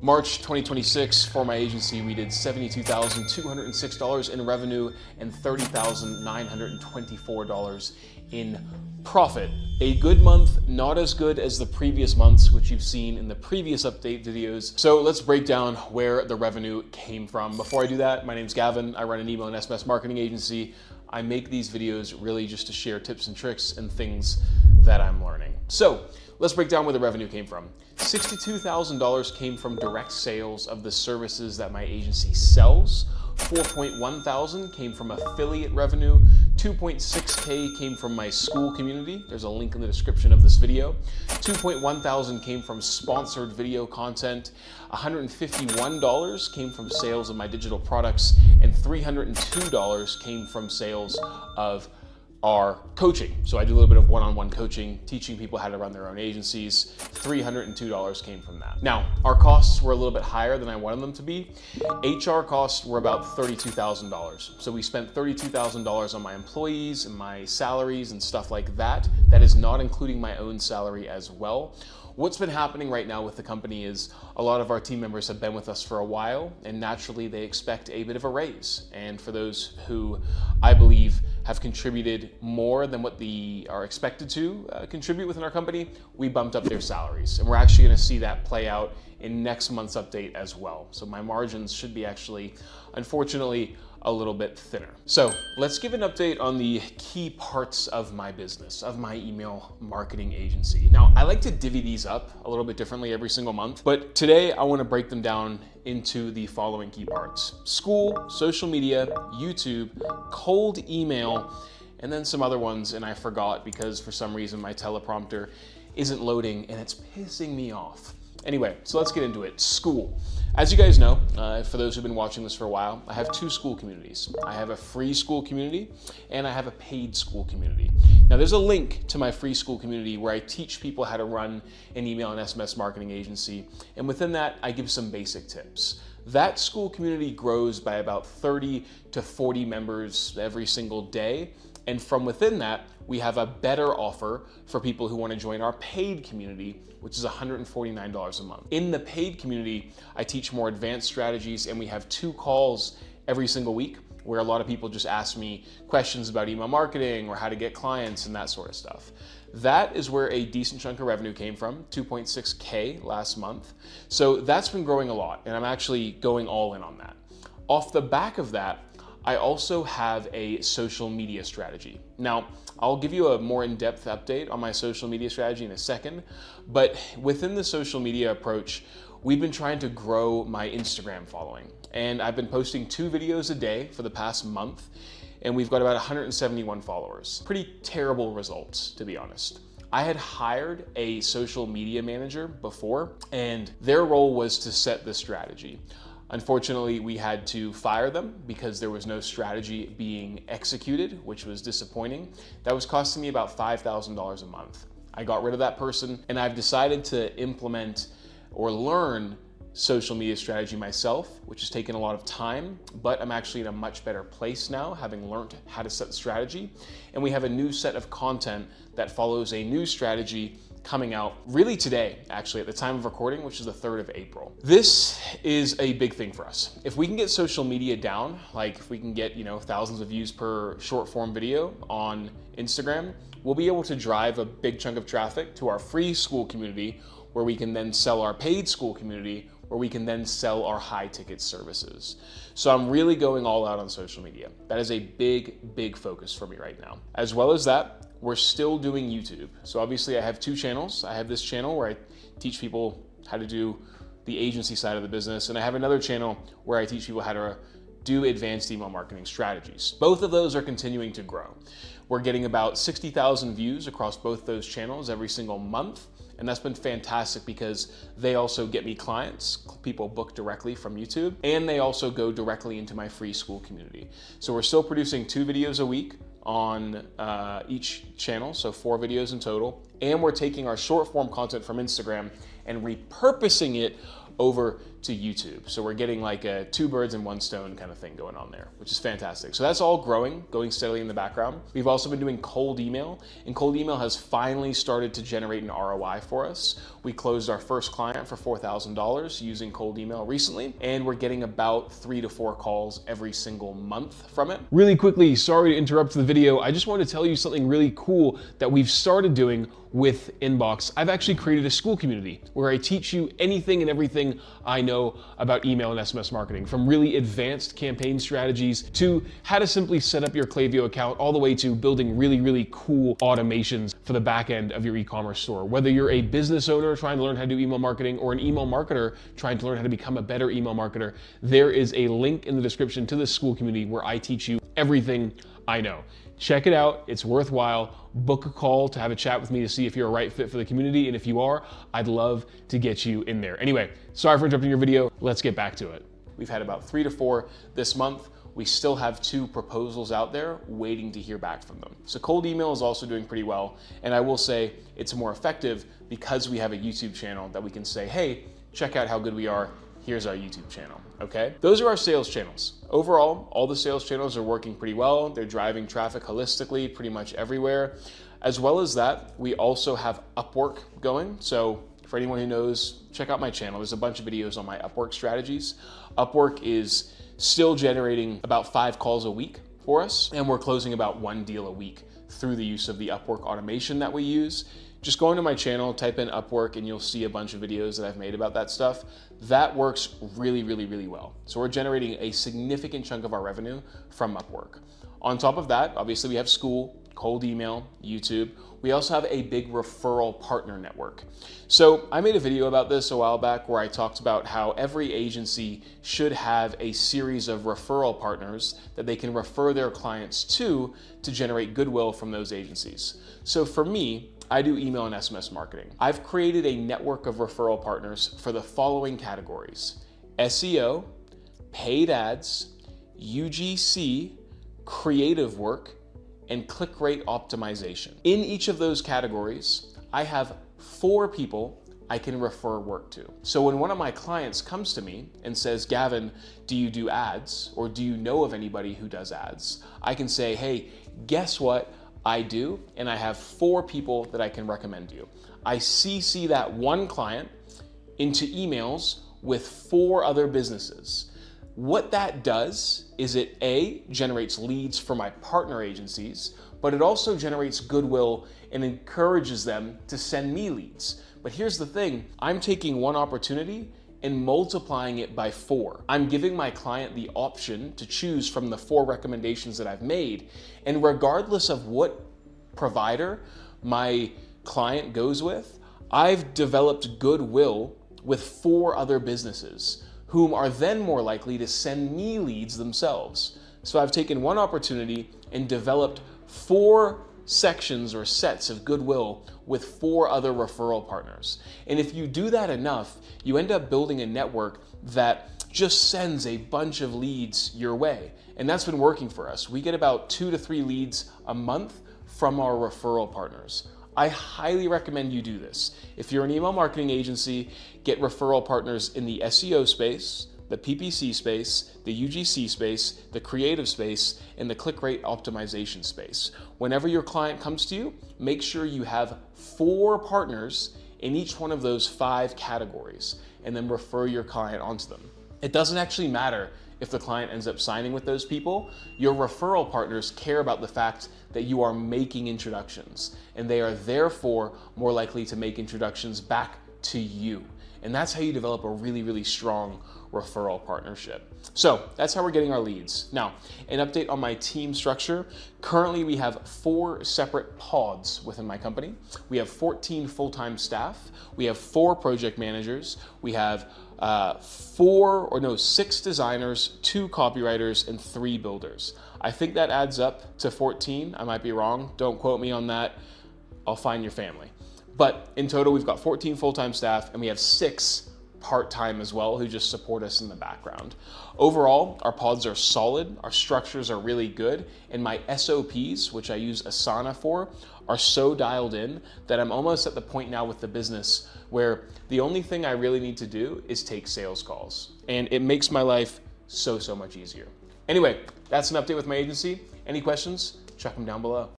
March 2026, for my agency, we did $72,206 in revenue and $30,924 in profit. A good month, not as good as the previous months, which you've seen in the previous update videos. So let's break down where the revenue came from. Before I do that, my name's Gavin. I run an email and SMS marketing agency. I make these videos really just to share tips and tricks and things that I'm learning. So let's break down where the revenue came from. $62,000 came from direct sales of the services that my agency sells. $4.1 thousand came from affiliate revenue. $2.6K came from my school community. There's a link in the description of this video. $2.1 thousand came from sponsored video content. $151 came from sales of my digital products, and $302 came from sales of our coaching. So I do a little bit of one-on-one coaching, teaching people how to run their own agencies. $302 came from that. Now, our costs were a little bit higher than I wanted them to be. HR costs were about $32,000. So we spent $32,000 on my employees and my salaries and stuff like that. That is not including my own salary as well. What's been happening right now with the company is a lot of our team members have been with us for a while, and naturally they expect a bit of a raise. And for those who I believe have contributed more than what they are expected to contribute within our company, we bumped up their salaries. And we're actually going to see that play out in next month's update as well. So my margins should be actually, unfortunately, a little bit thinner. So let's give an update on the key parts of my business, of my email marketing agency. Now, I like to divvy these up a little bit differently every single month, but today I want to break them down into the following key parts: school, social media, YouTube, cold email, and then some other ones, and I forgot because for some reason my teleprompter isn't loading and it's pissing me off. Anyway, so let's get into it. School. As you guys know, for those who've been watching this for a while, I have two school communities. I have a free school community and I have a paid school community. Now there's a link to my free school community where I teach people how to run an email and SMS marketing agency. And within that, I give some basic tips. That school community grows by about 30 to 40 members every single day. And from within that, we have a better offer for people who want to join our paid community, which is $149 a month. In the paid community, I teach more advanced strategies, and we have 2 calls every single week where a lot of people just ask me questions about email marketing or how to get clients and that sort of stuff. That is where a decent chunk of revenue came from, $2.6K last month. So that's been growing a lot, and I'm actually going all in on that. Off the back of that, I also have a social media strategy. Now, I'll give you a more in-depth update on my social media strategy in a second, but within the social media approach, we've been trying to grow my Instagram following. And I've been posting 2 videos a day for the past month, and we've got about 171 followers. Pretty terrible results, to be honest. I had hired a social media manager before, and their role was to set the strategy. Unfortunately, we had to fire them because there was no strategy being executed, which was disappointing. That was costing me about $5,000 a month. I got rid of that person, and I've decided to implement or learn social media strategy myself, which has taken a lot of time, but I'm actually in a much better place now, having learned how to set the strategy. And we have a new set of content that follows a new strategy coming out really today, actually, at the time of recording, which is the 3rd of April. This is a big thing for us. If we can get social media down, like if we can get, thousands of views per short form video on Instagram, we'll be able to drive a big chunk of traffic to our free school community, where we can then sell our paid school community, where we can then sell our high ticket services. So I'm really going all out on social media. That is a big, big focus for me right now. As well as that, we're still doing YouTube. So obviously I have 2 channels. I have this channel where I teach people how to do the agency side of the business, and I have another channel where I teach people how to do advanced email marketing strategies. Both of those are continuing to grow. We're getting about 60,000 views across both those channels every single month. And that's been fantastic because they also get me clients. People book directly from YouTube, and they also go directly into my free school community. So we're still producing 2 videos a week on each channel, so 4 videos in total. And we're taking our short form content from Instagram and repurposing it over to YouTube. So we're getting like a 2 birds in 1 stone kind of thing going on there, which is fantastic. So that's all growing, going steadily in the background. We've also been doing cold email, and cold email has finally started to generate an ROI for us. We closed our first client for $4,000 using cold email recently, and we're getting about 3 to 4 calls every single month from it. Really quickly, sorry to interrupt the video. I just wanted to tell you something really cool that we've started doing with Inbox. I've actually created a school community where I teach you anything and everything I know about email and SMS marketing, from really advanced campaign strategies to how to simply set up your Klaviyo account, all the way to building really, really cool automations for the back end of your e-commerce store. Whether you're a business owner trying to learn how to do email marketing or an email marketer trying to learn how to become a better email marketer, there is a link in the description to this school community where I teach you everything I know. Check it out, it's worthwhile. Book a call to have a chat with me to see if you're a right fit for the community, and if you are, I'd love to get you in there. Anyway, sorry for interrupting your video, let's get back to it. We've had about 3 to 4 this month. We still have 2 proposals out there waiting to hear back from them. So cold email is also doing pretty well, and I will say it's more effective because we have a YouTube channel that we can say, hey, check out how good we are. Here's our YouTube channel, okay? Those are our sales channels. Overall, all the sales channels are working pretty well. They're driving traffic holistically pretty much everywhere. As well as that, we also have Upwork going. So for anyone who knows, check out my channel. There's a bunch of videos on my Upwork strategies. Upwork is still generating about 5 calls a week for us, and we're closing about 1 deal a week through the use of the Upwork automation that we use. Just go into my channel, type in Upwork, and you'll see a bunch of videos that I've made about that stuff. That works really, really, really well. So we're generating a significant chunk of our revenue from Upwork. On top of that, obviously we have school, cold email, YouTube. We also have a big referral partner network. So I made a video about this a while back where I talked about how every agency should have a series of referral partners that they can refer their clients to generate goodwill from those agencies. So for me, I do email and SMS marketing. I've created a network of referral partners for the following categories: SEO, paid ads, UGC, creative work, and click rate optimization. In each of those categories, I have 4 people I can refer work to. So when one of my clients comes to me and says, Gavin, do you do ads? Or do you know of anybody who does ads? I can say, hey, guess what? I do, and I have 4 people that I can recommend you. I CC that one client into emails with 4 other businesses. What that does is it A, generates leads for my partner agencies, but it also generates goodwill and encourages them to send me leads. But here's the thing, I'm taking one opportunity and multiplying it by 4. I'm giving my client the option to choose from the 4 recommendations that I've made. And regardless of what provider my client goes with, I've developed goodwill with 4 other businesses, whom are then more likely to send me leads themselves. So I've taken one opportunity and developed 4 sections or sets of goodwill with 4 other referral partners. And if you do that enough, you end up building a network that just sends a bunch of leads your way. And that's been working for us. We get about 2 to 3 leads a month from our referral partners. I highly recommend you do this. If you're an email marketing agency, get referral partners in the SEO space, the PPC space, the UGC space, the creative space, and the click rate optimization space. Whenever your client comes to you, make sure you have 4 partners in each one of those 5 categories, and then refer your client onto them. It doesn't actually matter if the client ends up signing with those people. Your referral partners care about the fact that you are making introductions, and they are therefore more likely to make introductions back to you. And that's how you develop a really, really strong referral partnership. So that's how we're getting our leads. Now, an update on my team structure. Currently, we have 4 separate pods within my company. We have 14 full-time staff. We have 4 project managers. We have 6 designers, 2 copywriters, and 3 builders. I think that adds up to 14. I might be wrong. Don't quote me on that. I'll find your family. But in total, we've got 14 full-time staff, and we have 6 part-time as well who just support us in the background. Overall, our pods are solid, our structures are really good, and my SOPs, which I use Asana for, are so dialed in that I'm almost at the point now with the business where the only thing I really need to do is take sales calls. And it makes my life so much easier. Anyway, that's an update with my agency. Any questions? Check them down below.